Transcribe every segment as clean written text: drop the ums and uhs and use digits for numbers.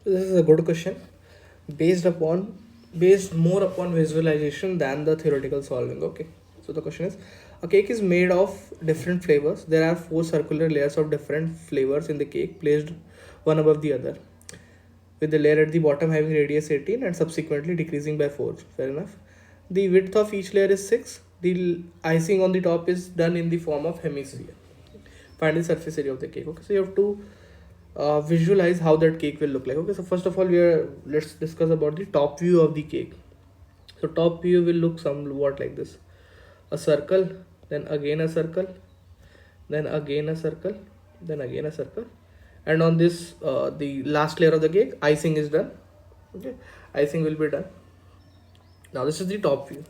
This is a good question, based upon based more upon visualization than the theoretical solving. Okay. So the question is, a cake is made of different flavors. There are four circular layers of different flavors in the cake placed one above the other, with the layer at the bottom having radius 18 and subsequently decreasing by 4. Fair enough. The width of each layer is 6. The icing on the top is done in the form of hemisphere. Find the surface area of the cake. Okay, so you have to visualize how that cake will look like. Okay, so first of all, let's discuss about the top view of the cake. So top view will look somewhat like this: a circle, then again a circle, then again a circle, then again a circle, and on this the last layer of the cake, icing is done. Okay, icing will be done. Now this is the top view.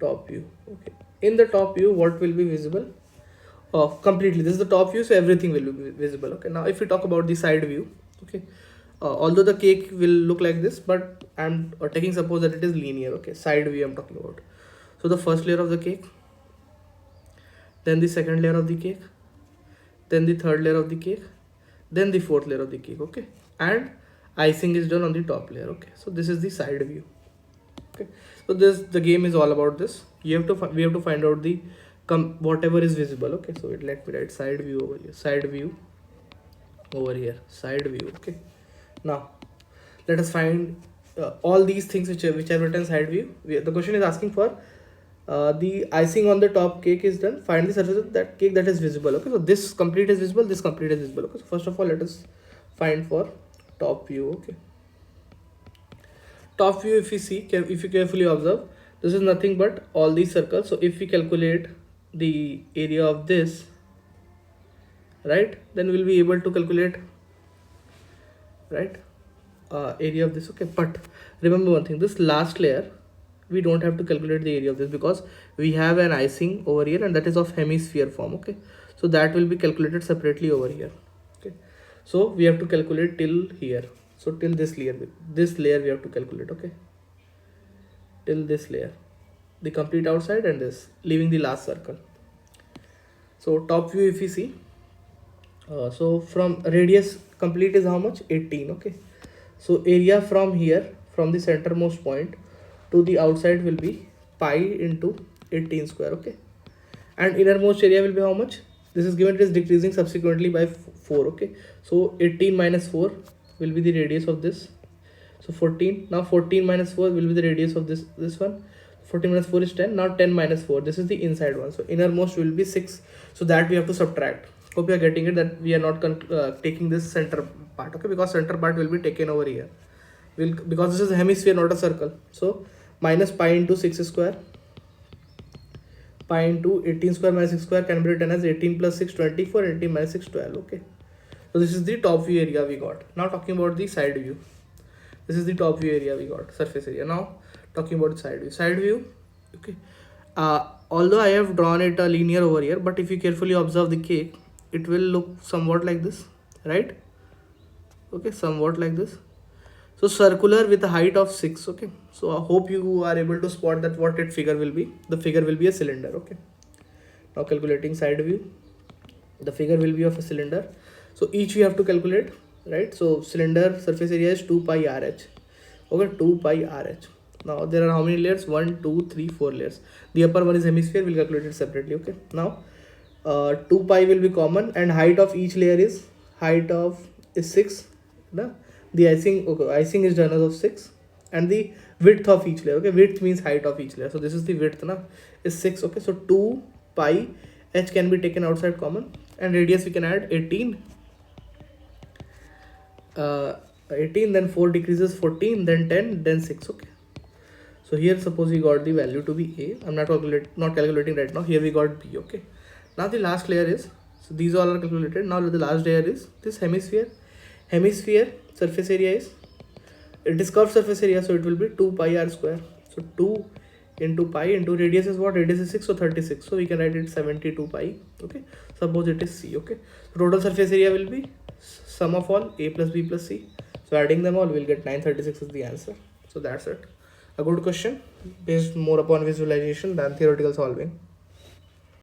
Top view. Okay, in the top view, what will be visible? Completely, this is the top view, so everything will be visible. Okay, now if we talk about the side view, okay, although the cake will look like this, but I'm taking suppose that it is linear. Okay, side view I'm talking about. So the first layer of the cake, then the second layer of the cake, then the third layer of the cake, then the fourth layer of the cake. Okay, and icing is done on the top layer. Okay, so this is the side view. Okay, so this, the game is all about this. We have to find out the whatever is visible. Okay, so let me write side view over here, side view over here, side view. Okay, now let us find all these things which are written side view. The question is asking for the icing on the top cake is done. Find the surface of that cake that is visible. Okay, so this complete is visible, this complete is visible. Okay, so first of all, let us find for top view. Okay, top view, if you see, if you carefully observe, this is nothing but all these circles. So if we calculate the area of this, right, then we'll be able to calculate, right, area of this. Okay, but remember one thing, this last layer we don't have to calculate the area of this, because we have an icing over here and that is of hemisphere form. Okay, so that will be calculated separately over here. Okay, so we have to calculate till here. So till this layer we have to calculate. Okay, till this layer, the complete outside and this, leaving the last circle. So top view, if you see, so from radius complete is how much? 18. Okay, so area from here, from the centermost point to the outside, will be pi into 18 square. Okay, and innermost area will be how much? This is given, it is decreasing subsequently by 4. Okay, so 18 minus 4 will be the radius of this. So 14. Now 14 minus 4 will be the radius of this one. 14 minus 4 is 10. Now 10 minus 4, this is the inside one, so innermost will be 6. So that we have to subtract. Hope you are getting it, that we are not taking this center part. Okay, because center part will be taken over here, because this is a hemisphere, not a circle. So minus pi into 6 square, pi into 18 square minus 6 square can be written as 18 plus 6 24, 18 minus 6 12. Okay, so this is the top view area we got. Now talking about the side view, this is the top view area we got, surface area. Now talking about side view. Okay, although I have drawn it a linear over here, but if you carefully observe the cake, it will look somewhat like this, right? Okay, somewhat like this. So circular with a height of 6. Okay, so I hope you are able to spot that what its figure will be. The figure will be a cylinder. Okay, now calculating side view, the figure will be of a cylinder. So each we have to calculate, right? So cylinder surface area is 2 pi rh. Okay, 2 pi rh. Now there are how many layers? 1 2 3 4 layers. The upper one is hemisphere, we'll calculate it separately. Okay, now 2 pi will be common, and height of each layer is 6. No? The icing, okay, icing is done as of 6, and the width of each layer. Okay, width means height of each layer, so this is the width, na, is 6. Okay, so 2 pi h can be taken outside common, and radius we can add 18. 18, then 4 decreases 14, then 10, then 6. Okay, so here suppose we got the value to be a. I'm not calculating right now. Here we got b. Okay, now the last layer is, so these all are calculated. Now the last layer is this hemisphere. Hemisphere surface area is, it is curved surface area, so it will be 2 pi r square. So 2 into pi into radius is what? Radius is 6, so 36. So we can write it 72 pi. Okay, suppose it is c. Okay, so total surface area will be sum of all a plus b plus c. So adding them all, we'll get 936 is the answer. So that's it. A good question based more upon visualization than theoretical solving.